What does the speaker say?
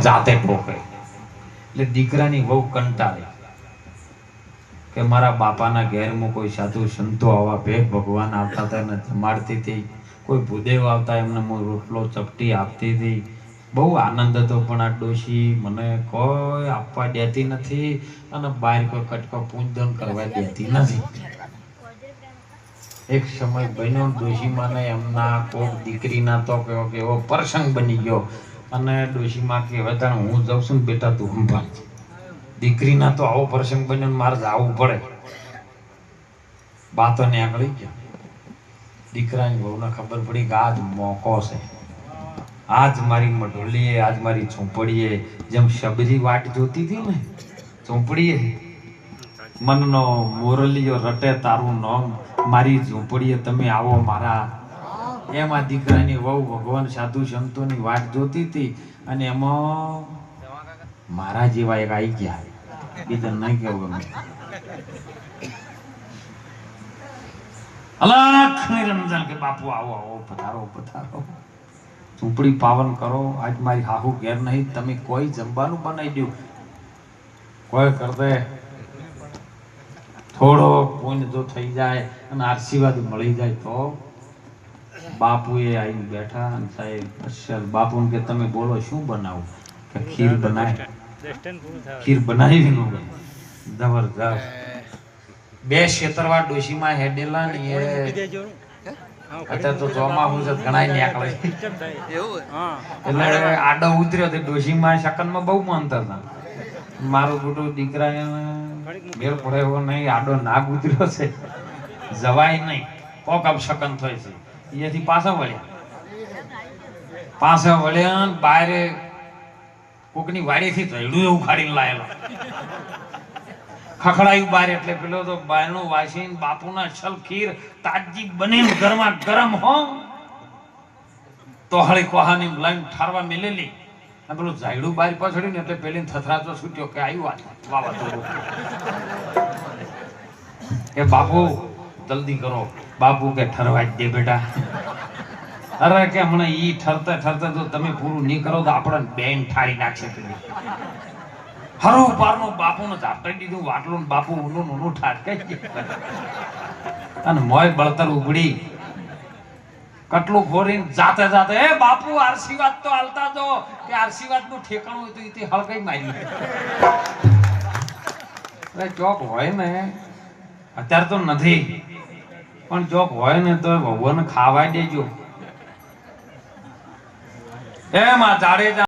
જાતે ઠોકે એટલે દીકરાની વહુ કંટાળે કે મારા બાપાના ઘેરમાં કોઈ સાધુ સંતો આવા ભેગ ભગવાન આવતા હતા ને જમાડતી હતી, કોઈ ભૂદેવ આવતા એમને હું રોટલો ચપટી આપતી હતી, બહુ આનંદ હતો. પણ આ ડોશી મને કોઈ આપવા દેતી નથી અને બહાર કોઈ કટકો પૂંજન કરવા દેતી નથી. એક સમય બન્યો ડોશીમાને એમના કોક દીકરીના તો એવો પ્રસંગ બની ગયો અને ડોશીમાં કે હવે હું જાઉં છું ને બેટા તું સંભાળ. દીકરીના તો આવો પ્રસંગ બન્યો મારે જવું પડે. બાતો ને આગળ ગયા. દીકરાની વહુને ખબર પડી કે આજ મોકો છે, આજ મારી મઢોલીએ, આજ મારી ઝૂંપડીએ જેમ શબરી વાટ જોતી હતી ને ઝૂંપડીએ, મનનો મોરલીયો રટે તારું નામ મારી ઝૂંપડીએ તમે આવો મારા. એમાં દીકરાની વહુ ભગવાન સાધુ સંતોની વાટ જોતી હતી અને એમાં મારા જેવા એક આવી ગયા. બીજા નહીં કેવું ગમે. અલખ નિરંજન કે બાપુ આવો આવો પધારો પધારો, ઝૂંપડી પાવન કરો. આજ મારી હાહુ ઘેર નહીં, તમે કોઈ જમવાનું બનાવી દો, કોઈ કરતે થોડો પુણ્ય જો થઈ જાય અને આશીર્વાદ મળી જાય તો. બાપુએ આવીને બેઠા અને સાહેબ અસલ બાપુને કે તમે બોલો શું બનાવું? કે ખીર બનાવી. ખીર બનાવી ન ગઈ જબરજસ્ત. બે છેતરવા ડોશીમાં હેડેલા ને એ અત્યારે તો ચોમાસું છે ઘણાય નીકળે એટલે આડો ઉતર્યો તો ડોશીમાં શકનમાં બહુ માનતા હતા. મારું મોટું દીકરા મેળ પડે એવો નહીં, આડો નાગ ઉતર્યો છે, જવાય નહીં, કોક અબ શકન થાય છે. અહીંયાથી પાછા વળ્યા બહાર કોકની વાડીથી ધૈડું એવું ખાડીને લાયેલા ખખડાયું બહાર. એટલે પેલો તો બાયણું વાસીને બાપુના અસલ ખીર તાજી બનીને ગરમા ગરમ હો તો હળી કોહાની લાઈન ઠારવા મેલેલી. પેલું ઝાયડું બહાર પાછળ્યું ને એટલે પેલી થથરાતો છૂટ્યો કે આવ્યું વાવાઝોડું કે બાપુ જલ્દી કરો. બાપુ કે ઠરવા જ દે બેટા. અરે કે હમણાં ઈ ઠરતા ઠરતા તો તમે પૂરું નહીં કરો તો આપણને બેન ઠારી નાખશે. હરો પારનો બાપુને ઝાપટાઈ દીધું વાટલું, બાપુ ઊનું ઊનું ઠાટકાઈ અને મોય બળતર ઉગડી કટલું ફોરીને જાતે જાતે એ બાપુ આશીર્વાદ તો હાલતા જો કે આશીર્વાદ નું ઠેકાણું હતું એ હળગાઈ મારી. અરે ચોક હોય ને અત્યારે તો નથી, પણ ચોક હોય ને તો ભગવાન ખાવા દેજો. એમાં જાડેજા